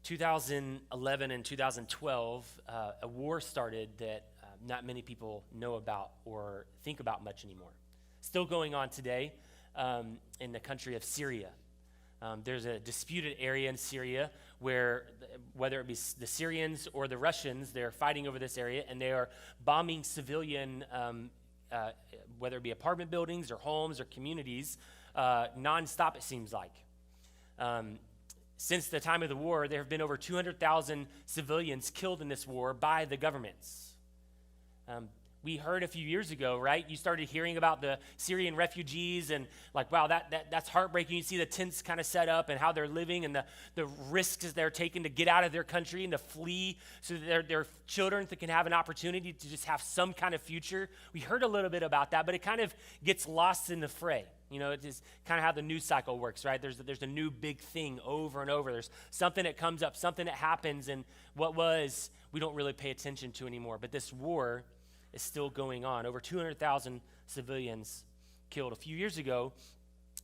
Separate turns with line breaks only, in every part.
2011 and 2012, a war started that not many people know about or think about much anymore. Still going on today in the country of Syria. There's a disputed area in Syria where, whether it be the Syrians or the Russians, they're fighting over this area, and they are bombing civilian, whether it be apartment buildings or homes or communities, nonstop, it seems like. Since the time of the war, there have been over 200,000 civilians killed in this war by the governments. We heard a few years ago, right? You started hearing about the Syrian refugees and like, wow, that's heartbreaking. You see the tents kind of set up and how they're living and the risks they're taking to get out of their country and to flee so that their children can have an opportunity to just have some kind of future. We heard a little bit about that, but it kind of gets lost in the fray. You know, it's just kind of how the news cycle works, right? There's a new big thing over and over. There's something that comes up, something that happens, and what was, we don't really pay attention to anymore. But this war is still going on. Over 200,000 civilians killed. A few years ago,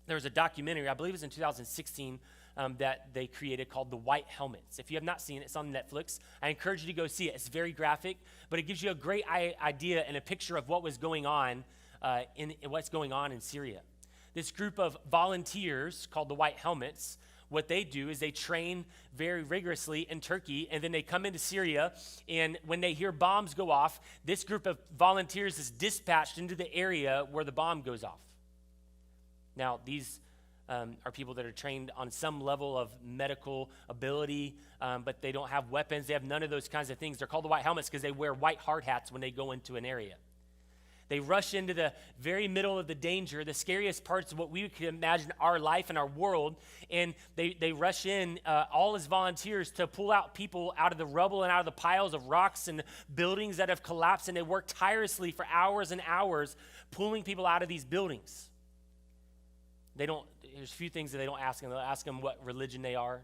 there was a documentary, I believe it was in 2016, that they created called The White Helmets. If you have not seen it, it's on Netflix. I encourage you to go see it. It's very graphic, but it gives you a great idea and a picture of what was going on what's going on in Syria. This group of volunteers called the White Helmets, what they do is they train very rigorously in Turkey, and then they come into Syria, and when they hear bombs go off, this group of volunteers is dispatched into the area where the bomb goes off. Now, these are people that are trained on some level of medical ability, but they don't have weapons. They have none of those kinds of things. They're called the White Helmets because they wear white hard hats when they go into an area. They rush into the very middle of the danger, the scariest parts of what we could imagine our life and our world, and they rush in all as volunteers to pull out people out of the rubble and out of the piles of rocks and buildings that have collapsed, and they work tirelessly for hours and hours pulling people out of these buildings. There's a few things that they don't ask them. They'll ask them what religion they are.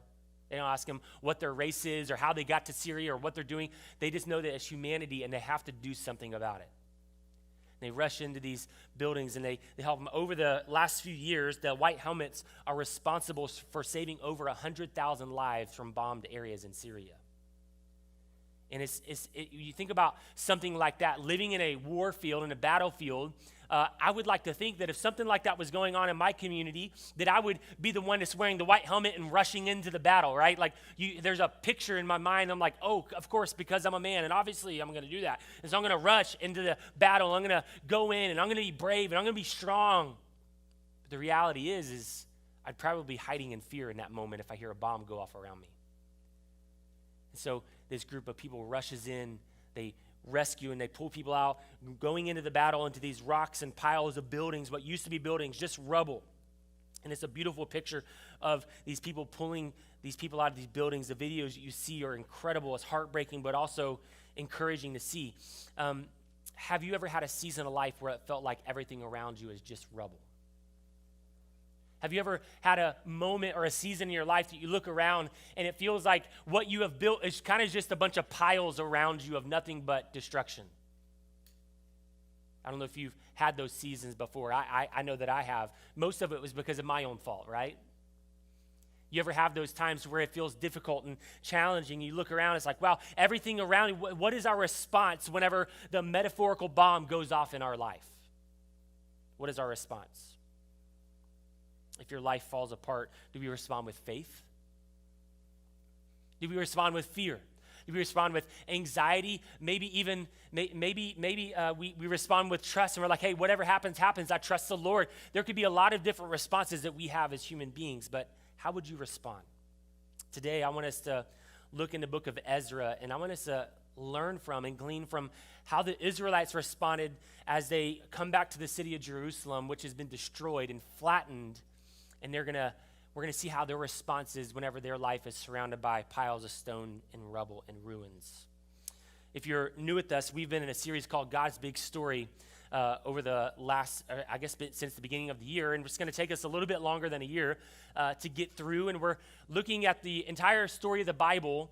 They don't ask them what their race is or how they got to Syria or what they're doing. They just know that it's humanity, and they have to do something about it. They rush into these buildings, and they help them. Over the last few years, the White Helmets are responsible for saving over 100,000 lives from bombed areas in Syria. And you think about something like that, living in a war field, in a battlefield. I would like to think that if something like that was going on in my community, that I would be the one that's wearing the white helmet and rushing into the battle, right? Like, there's a picture in my mind. I'm like, oh, of course, because I'm a man, and obviously I'm going to do that. And so I'm going to rush into the battle. I'm going to go in, and I'm going to be brave, and I'm going to be strong. But the reality is I'd probably be hiding in fear in that moment if I hear a bomb go off around me. And so this group of people rushes in, they rescue, and they pull people out, going into the battle, into these rocks and piles of buildings, what used to be buildings, just rubble. And it's a beautiful picture of these people pulling these people out of these buildings. The videos that you see are incredible. It's heartbreaking, but also encouraging to see. Have you ever had a season of life where it felt like everything around you is just rubble? Have you ever had a moment or a season in your life that you look around and it feels like what you have built is kind of just a bunch of piles around you of nothing but destruction? I don't know if you've had those seasons before. I know that I have. Most of it was because of my own fault, right? You ever have those times where it feels difficult and challenging? You look around, it's like, wow, everything around you. What is our response whenever the metaphorical bomb goes off in our life? What is our response? If your life falls apart, do we respond with faith? Do we respond with fear? Do we respond with anxiety? Maybe we respond with trust, and we're like, hey, whatever happens, happens. I trust the Lord. There could be a lot of different responses that we have as human beings, but how would you respond? Today, I want us to look in the book of Ezra, and I want us to learn from and glean from how the Israelites responded as they come back to the city of Jerusalem, which has been destroyed and flattened. And we're gonna see how their response is whenever their life is surrounded by piles of stone and rubble and ruins. If you're new with us, we've been in a series called God's Big Story. over the last, I guess, since the beginning of the year, and it's going to take us a little bit longer than a year to get through. And we're looking at the entire story of the Bible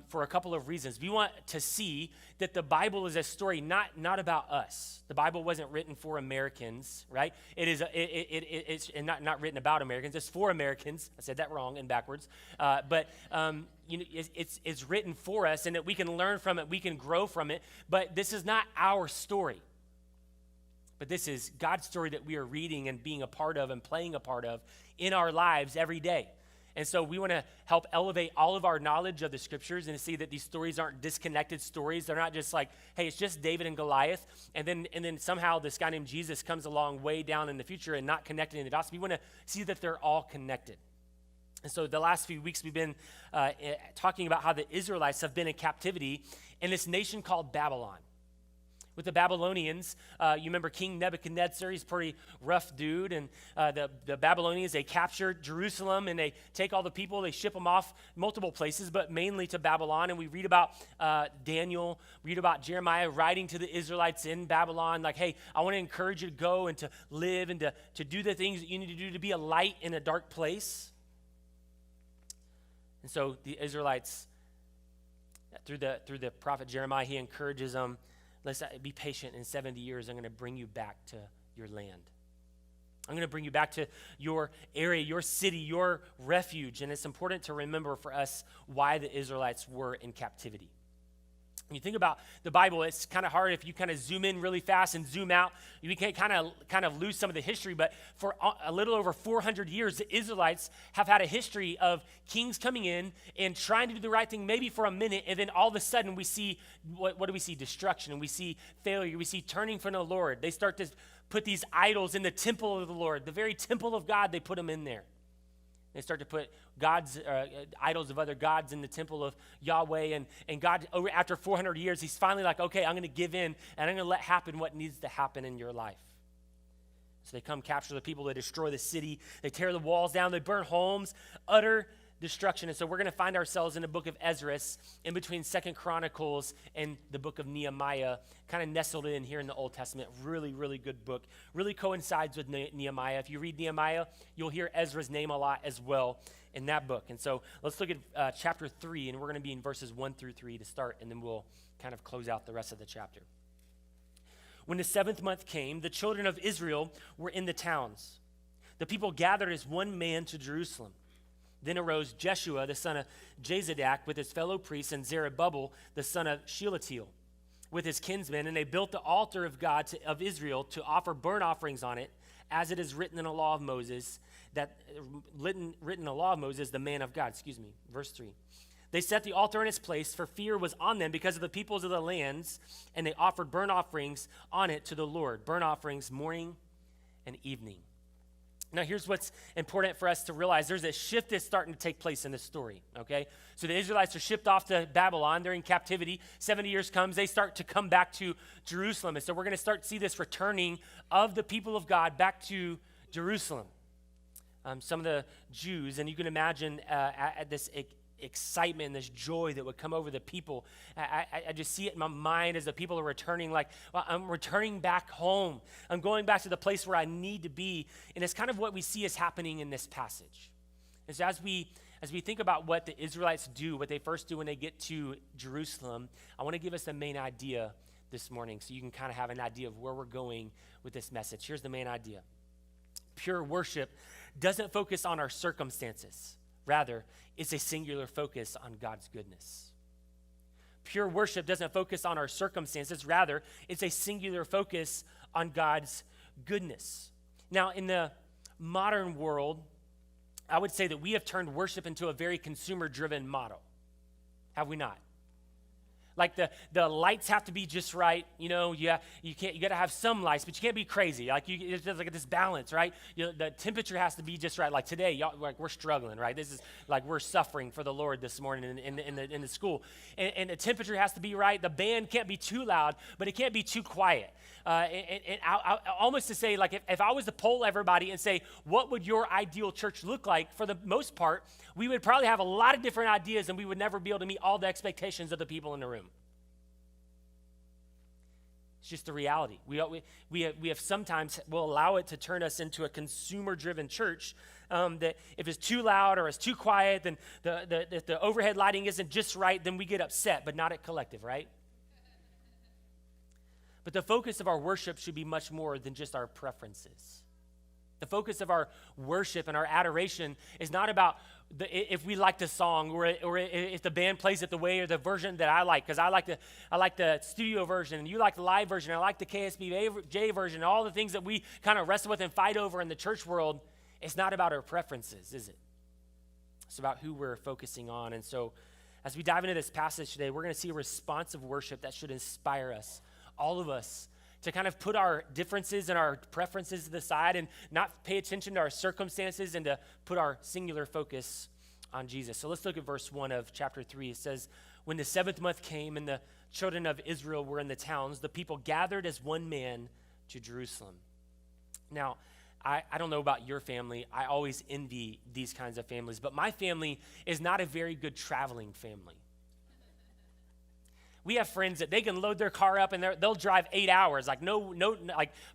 for a couple of reasons. We want to see that the Bible is a story not about us. The Bible wasn't written for Americans, right? It's not written about Americans. It's for Americans. I said that wrong and backwards. But it's written for us, and that we can learn from it, we can grow from it. But this is not our story. But this is God's story that we are reading and being a part of and playing a part of in our lives every day. And so we want to help elevate all of our knowledge of the scriptures and to see that these stories aren't disconnected stories. They're not just like, hey, it's just David and Goliath, and then somehow this guy named Jesus comes along way down in the future and not connected in the dots. We want to see that they're all connected. And so the last few weeks we've been talking about how the Israelites have been in captivity in this nation called Babylon. With the Babylonians, you remember King Nebuchadnezzar, he's a pretty rough dude, and the Babylonians, they captured Jerusalem, and they take all the people, they ship them off multiple places, but mainly to Babylon. And we read about Daniel, read about Jeremiah writing to the Israelites in Babylon, like, hey, I want to encourage you to go and to live and to do the things that you need to do to be a light in a dark place. And so the Israelites, through the prophet Jeremiah, he encourages them, let's be patient. In 70 years, I'm going to bring you back to your land. I'm going to bring you back to your area, your city, your refuge. And it's important to remember for us why the Israelites were in captivity. When you think about the Bible, it's kind of hard if you kind of zoom in really fast and zoom out. You can kind of lose some of the history. But for a little over 400 years, the Israelites have had a history of kings coming in and trying to do the right thing maybe for a minute, and then all of a sudden we see, what do we see? Destruction, and we see failure. We see turning from the Lord. They start to put these idols in the temple of the Lord. The very temple of God, they put them in there. They start to put idols of other gods in the temple of Yahweh. And God, after 400 years, he's finally like, okay, I'm going to give in, and I'm going to let happen what needs to happen in your life. So they come capture the people. They destroy the city. They tear the walls down. They burn homes. Utter destruction. And so we're going to find ourselves in the book of Ezra, in between 2nd Chronicles and the book of Nehemiah, kind of nestled in here in the Old Testament. Really, really good book. Really coincides with Nehemiah. If you read Nehemiah, you'll hear Ezra's name a lot as well in that book. And so let's look at chapter 3, and we're going to be in verses 1 through 3 to start, and then we'll kind of close out the rest of the chapter. When the 7th month came, the children of Israel were in the towns. The people gathered as one man to Jerusalem. Then arose Jeshua, the son of Jozadak, with his fellow priests, and Zerubbabel, the son of Shealtiel, with his kinsmen, and they built the altar of God of Israel to offer burnt offerings on it, as it is written in the law of Moses, written in the law of Moses, the man of God. Verse 3. They set the altar in its place, for fear was on them because of the peoples of the lands, and they offered burnt offerings on it to the Lord, burnt offerings morning and evening. Now, here's what's important for us to realize. There's a shift that's starting to take place in this story, okay? So the Israelites are shipped off to Babylon. They're in captivity. 70 years comes. They start to come back to Jerusalem. And so we're going to start to see this returning of the people of God back to Jerusalem. Some of the Jews, and you can imagine at this excitement and this joy that would come over the people. I just see it in my mind as the people are returning, like, well, I'm returning back home. I'm going back to the place where I need to be. And it's kind of what we see is happening in this passage. And so as we think about what the Israelites do, what they first do when they get to Jerusalem, I want to give us the main idea this morning so you can kind of have an idea of where we're going with this message. Here's the main idea. Pure worship doesn't focus on our circumstances. Rather, it's a singular focus on God's goodness. Pure worship doesn't focus on our circumstances. Rather, it's a singular focus on God's goodness. Now, in the modern world, I would say that we have turned worship into a very consumer-driven model. Have we not? Like the lights have to be just right, you got to have some lights, but you can't be crazy. Like it's just like this balance, right? The temperature has to be just right. Like today, y'all, like we're struggling, right? This is like we're suffering for the Lord this morning in the school, and the temperature has to be right. The band can't be too loud, but it can't be too quiet. And I almost to say, like if I was to poll everybody and say, what would your ideal church look like? For the most part, we would probably have a lot of different ideas, and we would never be able to meet all the expectations of the people in the room. It's just the reality. We have sometimes will allow it to turn us into a consumer-driven church that if it's too loud or it's too quiet, then if the overhead lighting isn't just right, then we get upset, but not at Collective, right? But the focus of our worship should be much more than just our preferences. The focus of our worship and our adoration is not about if we like the song or if the band plays it the way or the version that I like, because I like the studio version and you like the live version. I like the KSBJ version, all the things that we kind of wrestle with and fight over in the church world. It's not about our preferences, is it? It's about who we're focusing on. And so as we dive into this passage today, we're going to see a responsive worship that should inspire us, all of us, to kind of put our differences and our preferences to the side and not pay attention to our circumstances and to put our singular focus on Jesus. So let's look at verse 1 of chapter 3. It says, when the 7th month came and the children of Israel were in the towns, the people gathered as one man to Jerusalem. Now, I don't know about your family. I always envy these kinds of families, but my family is not a very good traveling family. We have friends that they can load their car up and they'll drive 8 hours, like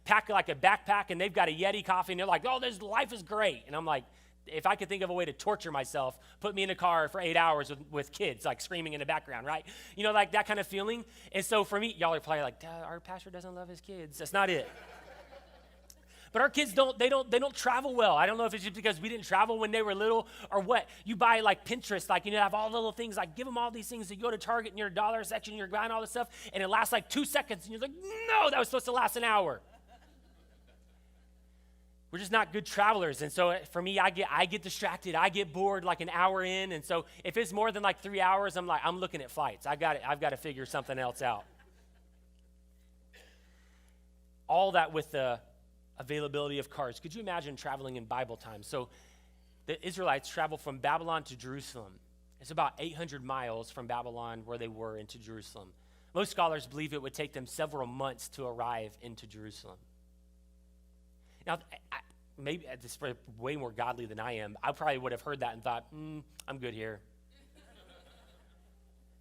pack like a backpack, and they've got a Yeti coffee, and they're like, oh, life is great. And I'm like, if I could think of a way to torture myself, put me in a car for 8 hours with kids, like screaming in the background, right? You know, like that kind of feeling. And so for me, y'all are probably like, our pastor doesn't love his kids. That's not it. But our kids don't travel well. I don't know if it's just because we didn't travel when they were little or what. You buy like Pinterest, like, you know, have all the little things, like give them all these things. You go to Target in your dollar section, you're buying all this stuff, and it lasts like 2 seconds. And you're like, no, that was supposed to last an hour. We're just not good travelers. And so for me, I get distracted. I get bored like an hour in. And so if it's more than like 3 hours, I'm looking at flights. I've got to figure something else out. All that with the availability of cars. Could you imagine traveling in Bible time? So the Israelites traveled from Babylon to Jerusalem. It's about 800 miles from Babylon where they were into Jerusalem. Most scholars believe it would take them several months to arrive into Jerusalem. Now, maybe this is way more godly than I am. I probably would have heard that and thought, I'm good here.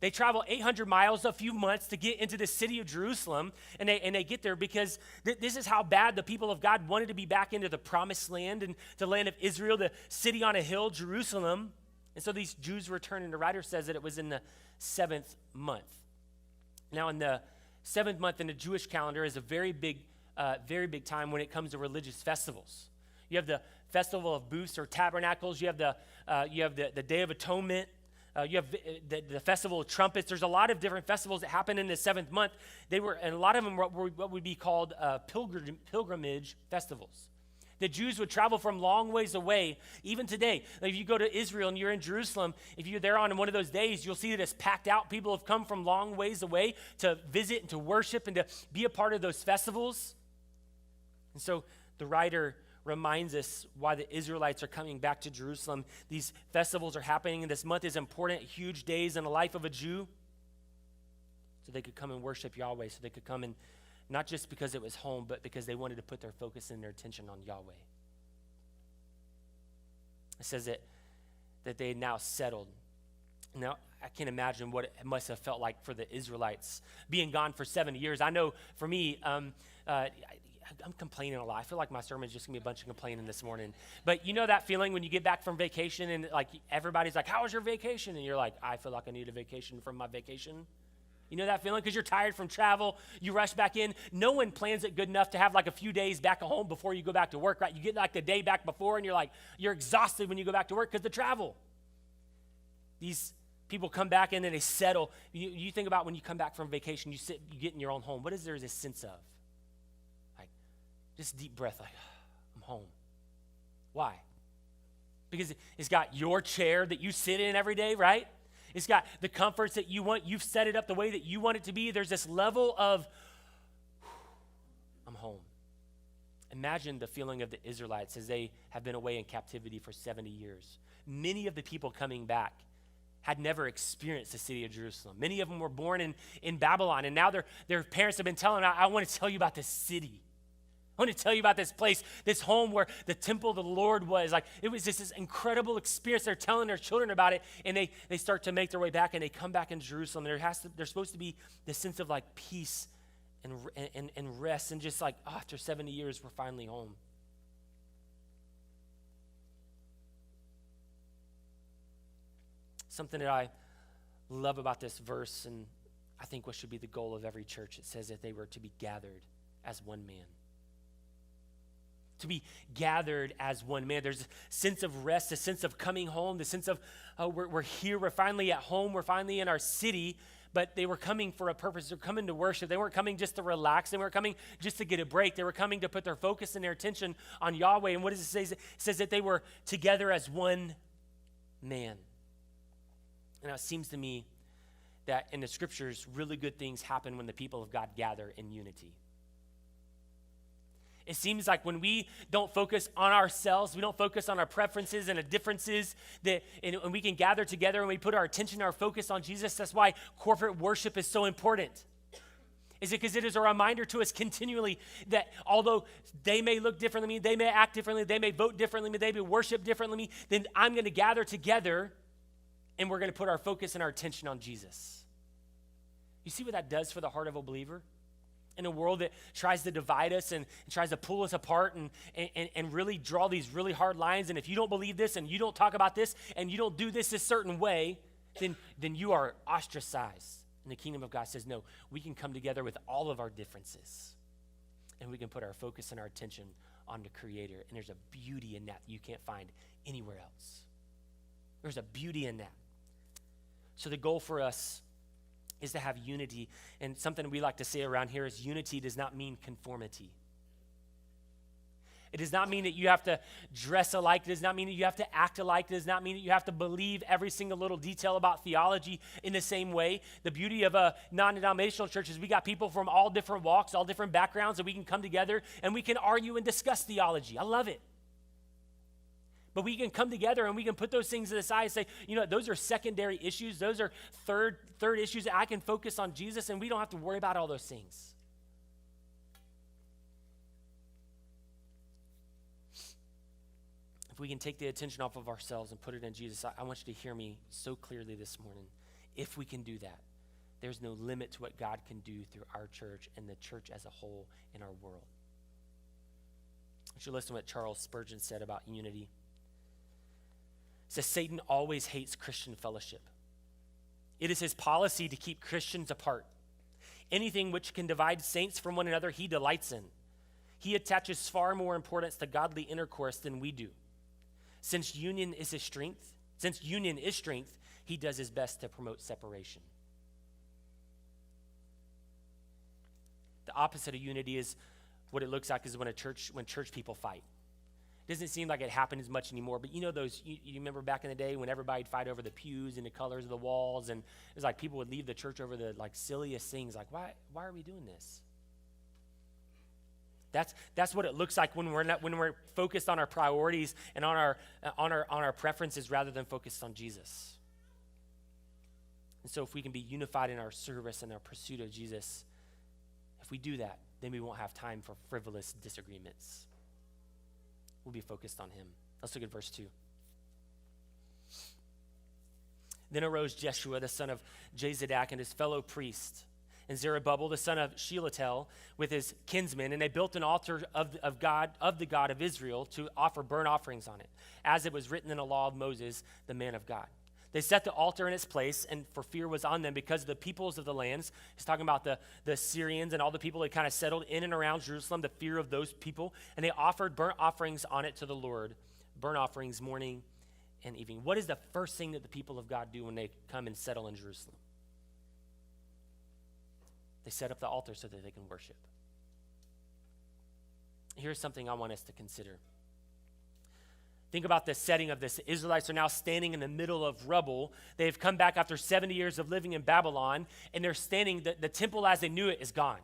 They travel 800 miles, a few months, to get into the city of Jerusalem, and they get there because this is how bad the people of God wanted to be back into the promised land and the land of Israel, the city on a hill, Jerusalem. And so these Jews returned, and the writer says that it was in the 7th month. Now, in the 7th month in the Jewish calendar is a very big time when it comes to religious festivals. You have the Festival of Booths or Tabernacles. You have the Day of Atonement. You have the Festival of Trumpets. There's a lot of different festivals that happen in the 7th month. And a lot of them were what would be called pilgrimage festivals. The Jews would travel from long ways away, even today. Like if you go to Israel and you're in Jerusalem, if you're there on one of those days, you'll see that it's packed out. People have come from long ways away to visit and to worship and to be a part of those festivals. And so the writer reminds us why the Israelites are coming back to Jerusalem. These festivals are happening, and this month is important, huge days in the life of a Jew. So they could come and worship Yahweh, so they could come and not just because it was home, but because they wanted to put their focus and their attention on Yahweh. It says that they had now settled. Now, I can't imagine what it must have felt like for the Israelites being gone for 70 years. I know for me, I'm complaining a lot. I feel like my sermon is just going to be a bunch of complaining this morning. But you know that feeling when you get back from vacation and like everybody's like, how was your vacation? And you're like, I feel like I need a vacation from my vacation. You know that feeling? Because you're tired from travel. You rush back in. No one plans it good enough to have like a few days back at home before you go back to work, right? You get like the day back before and you're exhausted when you go back to work because the travel. These people come back in and they settle. You think about when you come back from vacation, you get in your own home. What is there a sense of? Just deep breath, like, I'm home. Why? Because it's got your chair that you sit in every day, right? It's got the comforts that you want. You've set it up the way that you want it to be. There's this level of, I'm home. Imagine the feeling of the Israelites as they have been away in captivity for 70 years. Many of the people coming back had never experienced the city of Jerusalem. Many of them were born in Babylon, and now their parents have been telling them, I want to tell you about this city. I want to tell you about this place, this home where the temple of the Lord was. Like, it was just this incredible experience. They're telling their children about it, and they start to make their way back, and they come back in Jerusalem. There's supposed to be this sense of like peace and rest and just like, oh, after 70 years, we're finally home. Something that I love about this verse, and I think what should be the goal of every church, it says that they were to be gathered as one man. To be gathered as one man. There's a sense of rest, a sense of coming home, the sense of, oh, we're here, we're finally at home, we're finally in our city, but they were coming for a purpose. They're coming to worship. They weren't coming just to relax. They weren't coming just to get a break. They were coming to put their focus and their attention on Yahweh. And what does it say? It says that they were together as one man. And it seems to me that in the scriptures, really good things happen when the people of God gather in unity. It seems like when we don't focus on ourselves, we don't focus on our preferences and our differences, and we can gather together and we put our attention, our focus on Jesus. That's why corporate worship is so important. Is it because it is a reminder to us continually that although they may look differently than me, they may act differently, they may vote differently, they may worship differently than me, then I'm going to gather together and we're going to put our focus and our attention on Jesus. You see what that does for the heart of a believer? In a world that tries to divide us and tries to pull us apart and really draw these really hard lines. And if you don't believe this and you don't talk about this and you don't do this a certain way, then you are ostracized. And the kingdom of God says, no, we can come together with all of our differences. And we can put our focus and our attention on the Creator. And there's a beauty in that you can't find anywhere else. There's a beauty in that. So the goal for us is to have unity. And something we like to say around here is unity does not mean conformity. It does not mean that you have to dress alike. It does not mean that you have to act alike. It does not mean that you have to believe every single little detail about theology in the same way. The beauty of a non-denominational church is we got people from all different walks, all different backgrounds, and we can come together and we can argue and discuss theology. I love it. But we can come together and we can put those things to the side and say, you know, those are secondary issues. Those are third issues that I can focus on Jesus, and we don't have to worry about all those things. If we can take the attention off of ourselves and put it in Jesus, I want you to hear me so clearly this morning. If we can do that, there's no limit to what God can do through our church and the church as a whole in our world. I want you to listen to what Charles Spurgeon said about unity. It says, Satan always hates Christian fellowship. It is his policy to keep Christians apart. Anything which can divide saints from one another, he delights in. He attaches far more importance to godly intercourse than we do. Since union is strength, he does his best to promote separation. The opposite of unity is what it looks like is when church people fight. Doesn't seem like it happens as much anymore, but you know those, you remember back in the day when everybody would fight over the pews and the colors of the walls, and it was like people would leave the church over the like silliest things, like why are we doing this? That's what it looks like when we're focused on our priorities and on our preferences rather than focused on Jesus. And so if we can be unified in our service and our pursuit of Jesus, if we do that, then we won't have time for frivolous disagreements. We'll be focused on him. Let's look at verse 2. Then arose Jeshua, the son of Jozadak, and his fellow priest, and Zerubbabel, the son of Shealtiel, with his kinsmen, and they built an altar of the God of Israel to offer burnt offerings on it, as it was written in the law of Moses, the man of God. They set the altar in its place, and for fear was on them because of the peoples of the lands. He's talking about the Syrians and all the people that kind of settled in and around Jerusalem, the fear of those people. And they offered burnt offerings on it to the Lord, burnt offerings morning and evening. What is the first thing that the people of God do when they come and settle in Jerusalem? They set up the altar so that they can worship. Here's something I want us to consider. Think about the setting of this. The Israelites are now standing in the middle of rubble. They've come back after 70 years of living in Babylon, and they're standing, the temple as they knew it is gone.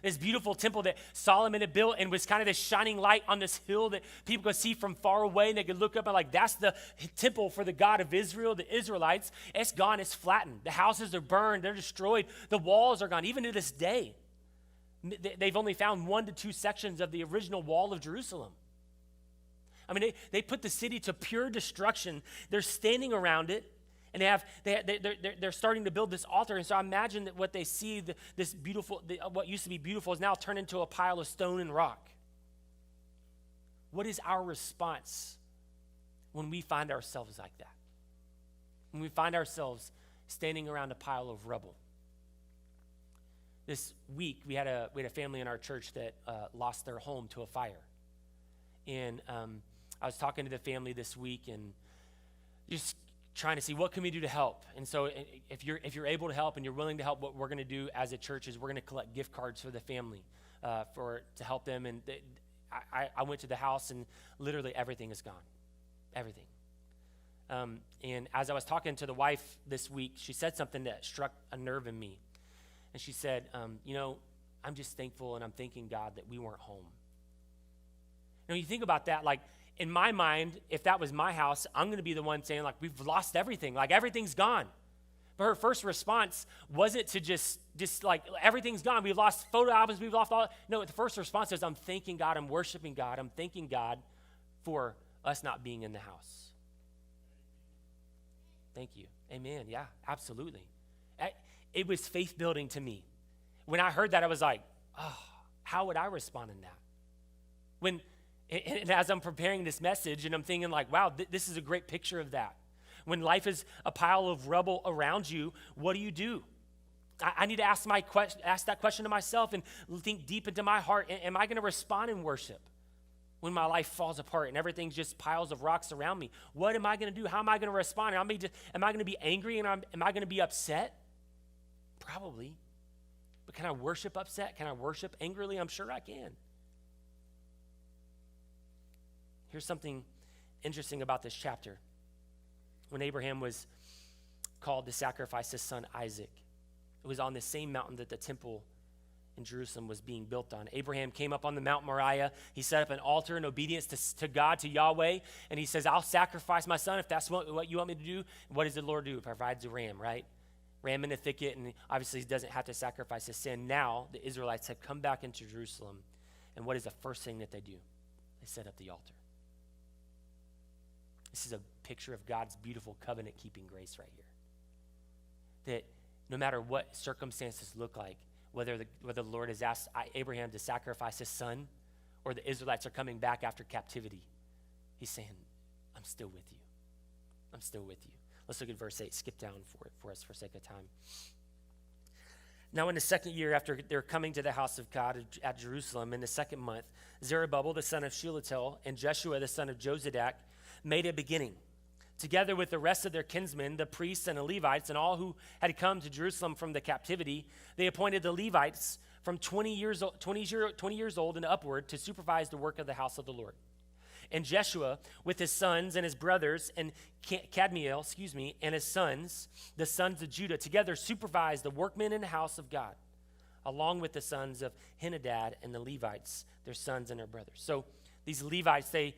This beautiful temple that Solomon had built and was kind of this shining light on this hill that people could see from far away, and they could look up and like, that's the temple for the God of Israel, the Israelites. It's gone, it's flattened. The houses are burned, they're destroyed. The walls are gone, even to this day. They've only found 1 to 2 sections of the original wall of Jerusalem. I mean, they put the city to pure destruction. They're standing around it, And they're starting to build this altar. And so I imagine that what they see, this beautiful, what used to be beautiful is now turned into a pile of stone and rock. What is our response when we find ourselves like that? When we find ourselves standing around a pile of rubble? This week, we had a family in our church that lost their home to a fire. And I was talking to the family this week and just trying to see what can we do to help. And so if you're able to help and you're willing to help, what we're going to do as a church is we're going to collect gift cards for the family to help them. And I went to the house and literally everything is gone. Everything. And as I was talking to the wife this week, she said something that struck a nerve in me. And she said, I'm just thankful and I'm thanking God that we weren't home. Now, you think about that, like, in my mind, if that was my house, I'm going to be the one saying, like, we've lost everything. Like, everything's gone. But her first response wasn't to just like, everything's gone. We've lost photo albums. We've lost all. No, the first response is, I'm thanking God. I'm worshiping God. I'm thanking God for us not being in the house. Thank you. Amen. Yeah, absolutely. It was faith building to me. When I heard that, I was like, oh, how would I respond in that? And as I'm preparing this message, and I'm thinking like, wow, this is a great picture of that. When life is a pile of rubble around you, what do? I need to ask that question to myself and think deep into my heart. Am I going to respond in worship when my life falls apart and everything's just piles of rocks around me? What am I going to do? How am I going to respond? Am I going to be angry and am I going to be upset? Probably. But can I worship upset? Can I worship angrily? I'm sure I can. Here's something interesting about this chapter. When Abraham was called to sacrifice his son Isaac, it was on the same mountain that the temple in Jerusalem was being built on. Abraham came up on the Mount Moriah. He set up an altar in obedience to God, to Yahweh, and he says, I'll sacrifice my son if that's what you want me to do. What does the Lord do? He provides a ram, right? Ram in the thicket, and obviously he doesn't have to sacrifice his sin. Now the Israelites have come back into Jerusalem, and what is the first thing that they do? They set up the altar. This is a picture of God's beautiful covenant-keeping grace right here. That no matter what circumstances look like, whether the Lord has asked Abraham to sacrifice his son or the Israelites are coming back after captivity, he's saying, I'm still with you. I'm still with you. Let's look at verse 8. Skip down for us for sake of time. Now in the second year after they're coming to the house of God at Jerusalem, in the second month, Zerubbabel, the son of Shealtiel, and Jeshua, the son of Jozadak, made a beginning. Together with the rest of their kinsmen, the priests and the Levites, and all who had come to Jerusalem from the captivity, they appointed the Levites from 20 years old and upward to supervise the work of the house of the Lord. And Jeshua, with his sons and his brothers, and Kadmiel, and his sons, the sons of Judah, together supervised the workmen in the house of God, along with the sons of Henadad and the Levites, their sons and their brothers. So these Levites, they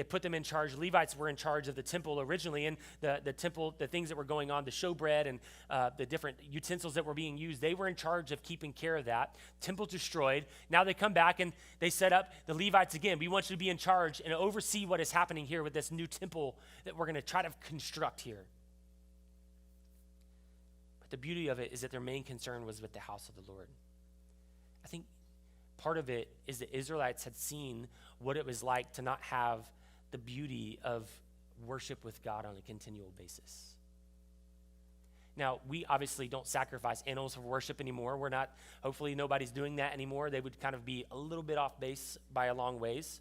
put them in charge. Levites were in charge of the temple originally, and the temple, the things that were going on, the showbread and the different utensils that were being used, they were in charge of keeping care of that. Temple destroyed. Now they come back and they set up the Levites again. We want you to be in charge and oversee what is happening here with this new temple that we're going to try to construct here. But the beauty of it is that their main concern was with the house of the Lord. I think part of it is the Israelites had seen what it was like to not have the beauty of worship with God on a continual basis. Now, we obviously don't sacrifice animals for worship anymore. We're not, hopefully nobody's doing that anymore. They would kind of be a little bit off base by a long ways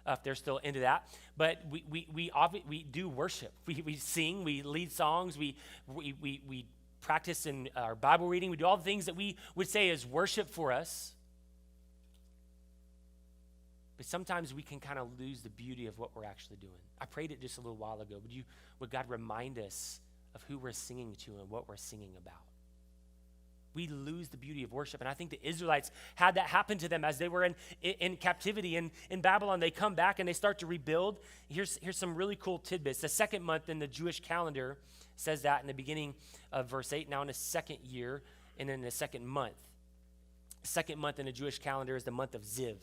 if they're still into that. But we do worship. We sing, we lead songs, we practice in our Bible reading. We do all the things that we would say is worship for us. But sometimes we can kind of lose the beauty of what we're actually doing. I prayed it just a little while ago. Would God remind us of who we're singing to and what we're singing about? We lose the beauty of worship. And I think the Israelites had that happen to them as they were in captivity in Babylon. They come back and they start to rebuild. Here's some really cool tidbits. The second month in the Jewish calendar says that in the beginning of verse 8. Now in the second year and in the second month. The second month in the Jewish calendar is the month of Ziv.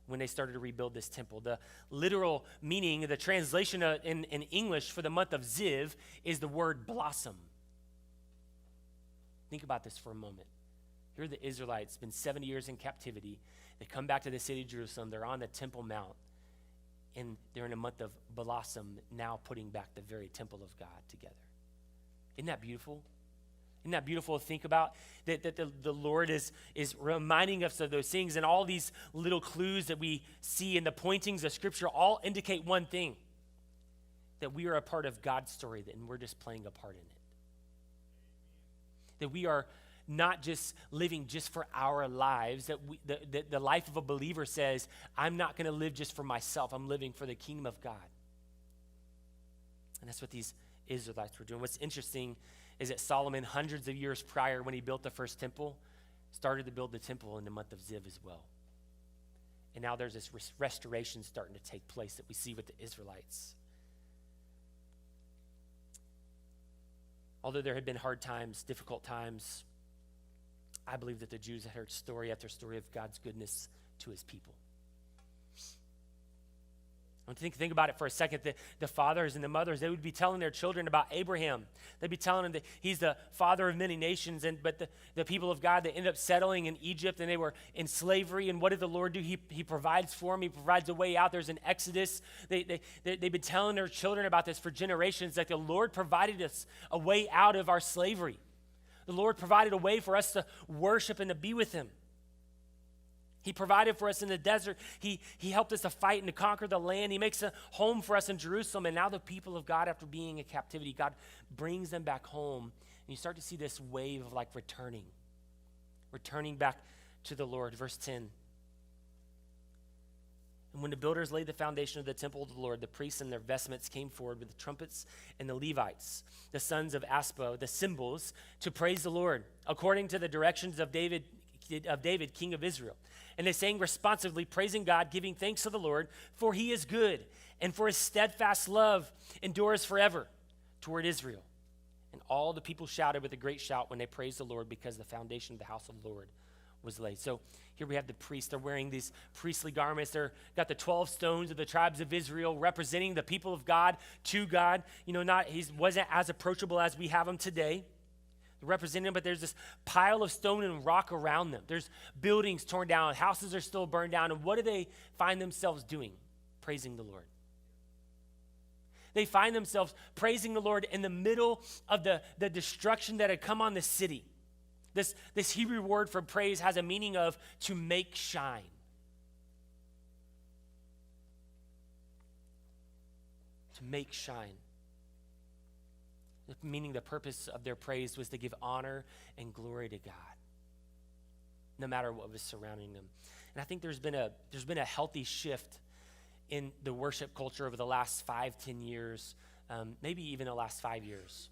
when they started to rebuild this temple. The literal meaning, the translation in English for the month of Ziv is the word blossom. Think about this for a moment. Here are the Israelites, been 70 years in captivity. They come back to the city of Jerusalem. They're on the Temple Mount. And they're in a month of blossom, now putting back the very temple of God together. Isn't that beautiful? Isn't that beautiful to think about? That the Lord is reminding us of those things, and all these little clues that we see in the pointings of Scripture all indicate one thing, that we are a part of God's story, and we're just playing a part in it. That we are not just living just for our lives, that the life of a believer says, I'm not going to live just for myself, I'm living for the kingdom of God. And that's what these Israelites were doing. What's interesting is that Solomon, hundreds of years prior, when he built the first temple, started to build the temple in the month of Ziv as well. And now there's this restoration starting to take place that we see with the Israelites. Although there had been hard times, difficult times, I believe that the Jews had heard story after story of God's goodness to his people. I want to think about it for a second. The fathers and the mothers, they would be telling their children about Abraham. They'd be telling them that he's the father of many nations. But the people of God, they ended up settling in Egypt, and they were in slavery. And what did the Lord do? He provides for them. He provides a way out. There's an exodus. They've been telling their children about this for generations, that the Lord provided us a way out of our slavery. The Lord provided a way for us to worship and to be with him. He provided for us in the desert. He helped us to fight and to conquer the land. He makes a home for us in Jerusalem. And now the people of God, after being in captivity, God brings them back home. And you start to see this wave of like returning back to the Lord. Verse 10. And when the builders laid the foundation of the temple of the Lord, the priests in their vestments came forward with the trumpets and the Levites, the sons of Aspo, the cymbals, to praise the Lord, according to the directions of David, king of Israel. And they sang responsively, praising God, giving thanks to the Lord, for he is good, and for his steadfast love endures forever toward Israel. And all the people shouted with a great shout when they praised the Lord, because the foundation of the house of the Lord was laid. So here we have the priests. They're wearing these priestly garments. They're got the 12 stones of the tribes of Israel, representing the people of God to God. You know, he wasn't as approachable as we have him today. Representing them, but there's this pile of stone and rock around them. There's buildings torn down, houses are still burned down, and what do they find themselves doing? Praising the Lord. They find themselves praising the Lord in the middle of the destruction that had come on the city. This Hebrew word for praise has a meaning of to make shine. To make shine. Meaning the purpose of their praise was to give honor and glory to God, no matter what was surrounding them. And I think there's been a healthy shift in the worship culture over the last 5-10 years, maybe even the last 5 years.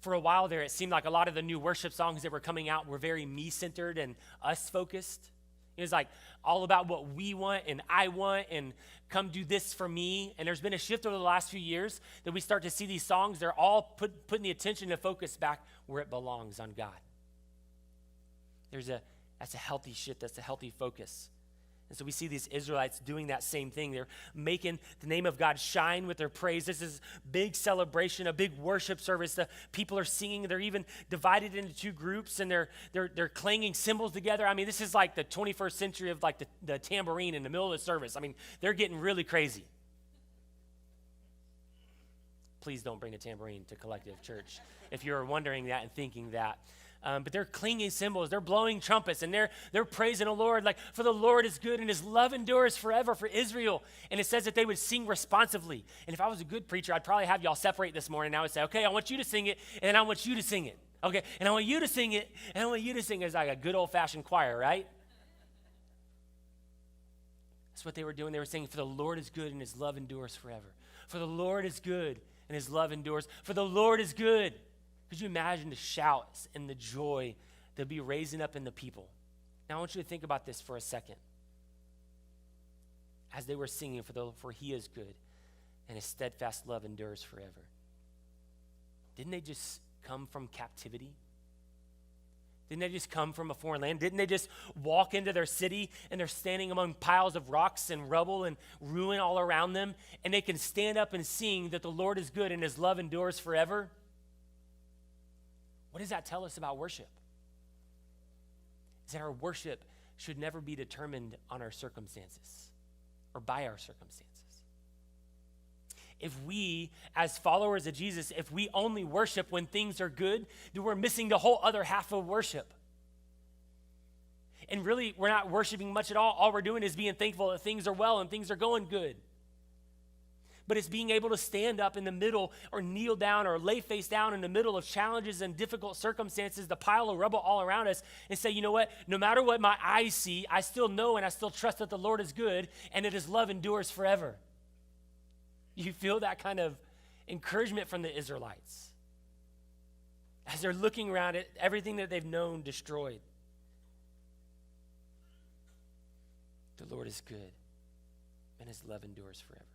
For a while there, it seemed like a lot of the new worship songs that were coming out were very me-centered and us-focused. It was like all about what we want and I want and come do this for me. And there's been a shift over the last few years that we start to see these songs. They're all putting the attention and focus back where it belongs, on God. That's a healthy shift. That's a healthy focus. And so we see these Israelites doing that same thing. They're making the name of God shine with their praise. This is big celebration, a big worship service. The people are singing. They're even divided into two groups, and they're clanging cymbals together. I mean, this is like the 21st century of like the tambourine in the middle of the service. I mean, they're getting really crazy. Please don't bring a tambourine to Collective Church if you're wondering that and thinking that. But they're clanging cymbals, they're blowing trumpets, and they're praising the Lord. Like, for the Lord is good, and his love endures forever for Israel. And it says that they would sing responsively. And if I was a good preacher, I'd probably have y'all separate this morning. And I would say, okay, I want you to sing it, and then I want you to sing it. Okay, and I want you to sing it, and I want you to sing it. It's like a good old-fashioned choir, right? That's what they were doing. They were saying, for the Lord is good, and his love endures forever. For the Lord is good, and his love endures. For the Lord is good. Could you imagine the shouts and the joy that'll be raising up in the people? Now I want you to think about this for a second. As they were singing, for he is good, and his steadfast love endures forever. Didn't they just come from captivity? Didn't they just come from a foreign land? Didn't they just walk into their city and they're standing among piles of rocks and rubble and ruin all around them, and they can stand up and sing that the Lord is good and his love endures forever? What does that tell us about worship? Is that our worship should never be determined on our circumstances or by our circumstances. If we, as followers of Jesus, if we only worship when things are good, then we're missing the whole other half of worship. And really, we're not worshiping much at all. All we're doing is being thankful that things are well and things are going good. But it's being able to stand up in the middle or kneel down or lay face down in the middle of challenges and difficult circumstances, the pile of rubble all around us, and say, you know what? No matter what my eyes see, I still know and I still trust that the Lord is good and that his love endures forever. You feel that kind of encouragement from the Israelites as they're looking around at everything that they've known destroyed. The Lord is good, and his love endures forever.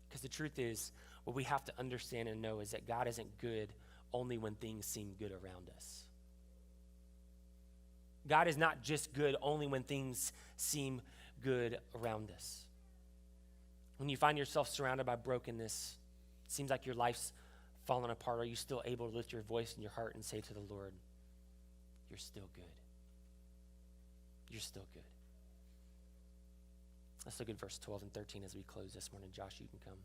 Because the truth is, what we have to understand and know is that God isn't good only when things seem good around us. God is not just good only when things seem good around us. When you find yourself surrounded by brokenness, it seems like your life's falling apart, are you still able to lift your voice in your heart and say to the Lord, you're still good. You're still good. Let's look at verse 12 and 13 as we close this morning. Josh, you can come.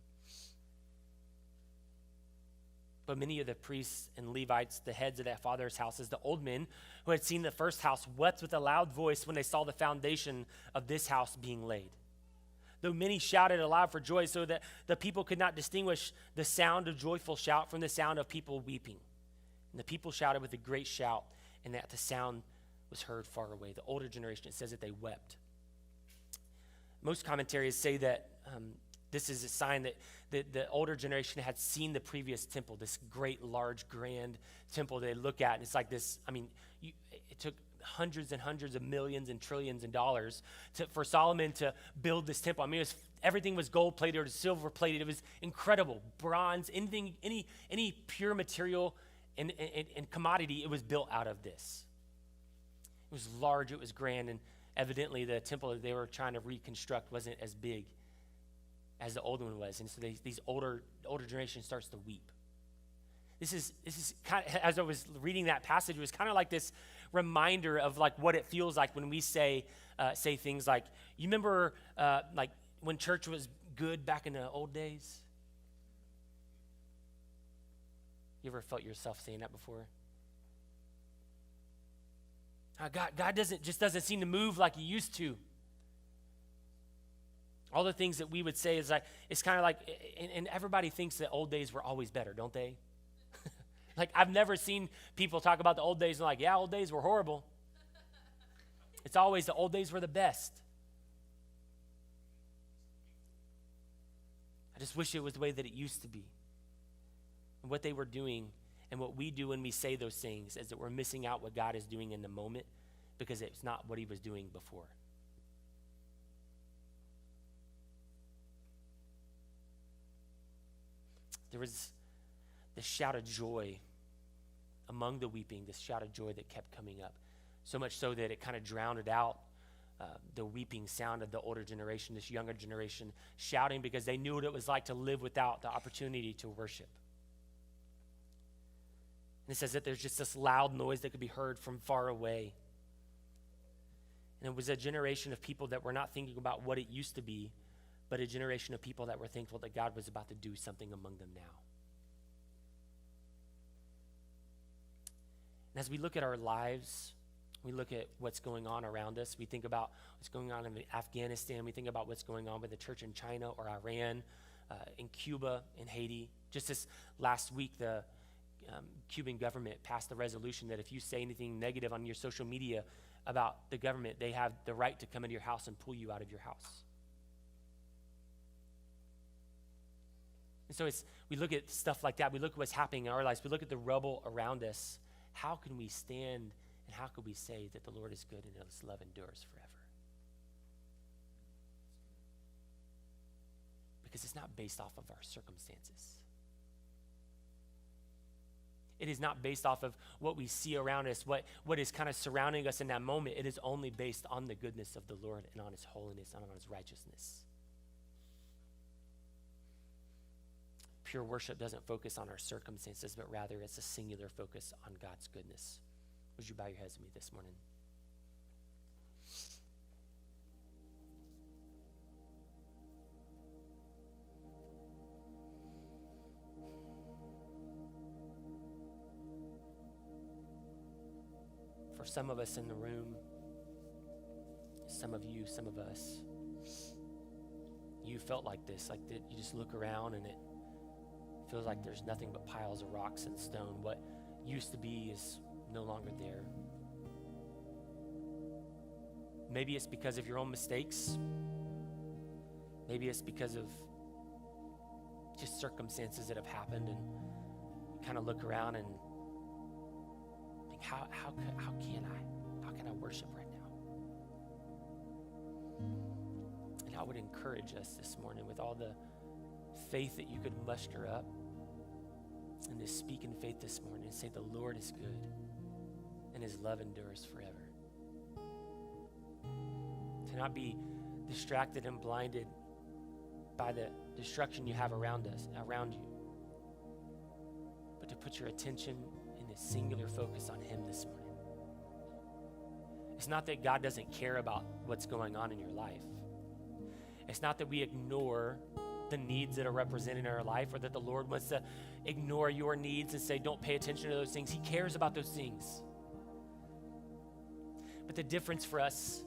But many of the priests and Levites, the heads of their father's houses, the old men who had seen the first house, wept with a loud voice when they saw the foundation of this house being laid. Though many shouted aloud for joy, so that the people could not distinguish the sound of joyful shout from the sound of people weeping. And the people shouted with a great shout, and that the sound was heard far away. The older generation, it says that they wept. Most commentaries say that this is a sign that the older generation had seen the previous temple, this great, large, grand temple they look at. And it's like this, it took hundreds and hundreds of millions and trillions of dollars for Solomon to build this temple. Everything was gold plated or silver plated. It was incredible. Bronze, anything, any pure material and commodity, it was built out of this. It was large, it was grand, and evidently the temple that they were trying to reconstruct wasn't as big as the old one was. And so these older generation starts to weep. This is kind of, as I was reading that passage, it was kind of like this reminder of like what it feels like when we say things like, you remember like when church was good back in the old days? You ever felt yourself saying that before? God doesn't seem to move like he used to. All the things that we would say is like, it's kind of like, and everybody thinks that old days were always better, don't they? Like, I've never seen people talk about the old days and like, yeah, old days were horrible. It's always the old days were the best. I just wish it was the way that it used to be. And what they were doing and what we do when we say those things is that we're missing out what God is doing in the moment because it's not what he was doing before. There was this shout of joy among the weeping, this shout of joy that kept coming up. So much so that it kind of drowned out the weeping sound of the older generation, this younger generation shouting because they knew what it was like to live without the opportunity to worship. And it says that there's just this loud noise that could be heard from far away. And it was a generation of people that were not thinking about what it used to be, but a generation of people that were thankful that God was about to do something among them now. And as we look at our lives, we look at what's going on around us. We think about what's going on in Afghanistan. We think about what's going on with the church in China or Iran, in Cuba, in Haiti. Just this last week, the Cuban government passed a resolution that if you say anything negative on your social media about the government, they have the right to come into your house and pull you out of your house. And so we look at stuff like that. We look at what's happening in our lives. We look at the rubble around us. How can we stand and how can we say that the Lord is good and his love endures forever? Because it's not based off of our circumstances. It is not based off of what we see around us, what is kind of surrounding us in that moment. It is only based on the goodness of the Lord and on his holiness and on his righteousness. Pure worship doesn't focus on our circumstances, but rather it's a singular focus on God's goodness. Would you bow your heads with me this morning? For some of us in the room, some of you, some of us, you felt like this, like that you just look around and it feels like there's nothing but piles of rocks and stone. What used to be is no longer there. Maybe it's because of your own mistakes. Maybe it's because of just circumstances that have happened, and you kind of look around and think, how can I worship right now? And I would encourage us this morning with all the faith that you could muster up, and to speak in faith this morning and say, the Lord is good and his love endures forever. To not be distracted and blinded by the destruction you have around you, but to put your attention in a singular focus on him this morning. It's not that God doesn't care about what's going on in your life. It's not that we ignore the needs that are represented in our life, or that the Lord wants to ignore your needs and say, don't pay attention to those things. He cares about those things. But the difference for us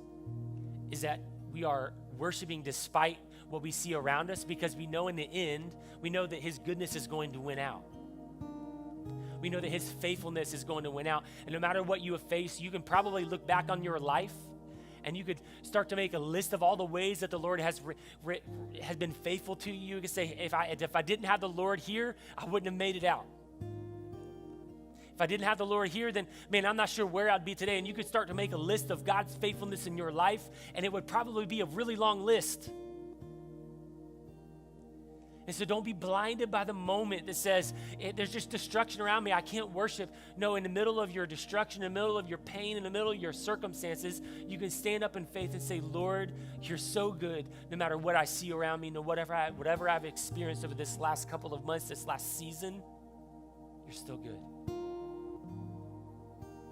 is that we are worshiping despite what we see around us, because we know in the end, we know that his goodness is going to win out. We know that his faithfulness is going to win out. And no matter what you have faced, you can probably look back on your life and you could start to make a list of all the ways that the Lord has been faithful to you. You could say, if I didn't have the Lord here, I wouldn't have made it out. If I didn't have the Lord here, then, man, I'm not sure where I'd be today. And you could start to make a list of God's faithfulness in your life, and it would probably be a really long list. And so don't be blinded by the moment that says, there's just destruction around me, I can't worship. No, in the middle of your destruction, in the middle of your pain, in the middle of your circumstances, you can stand up in faith and say, Lord, you're so good. No matter what I see around me, whatever I've experienced over this last couple of months, this last season, you're still good.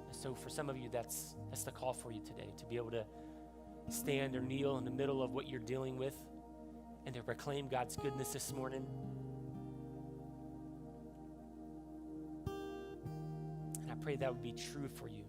And so for some of you, that's the call for you today, to be able to stand or kneel in the middle of what you're dealing with and to proclaim God's goodness this morning. And I pray that would be true for you.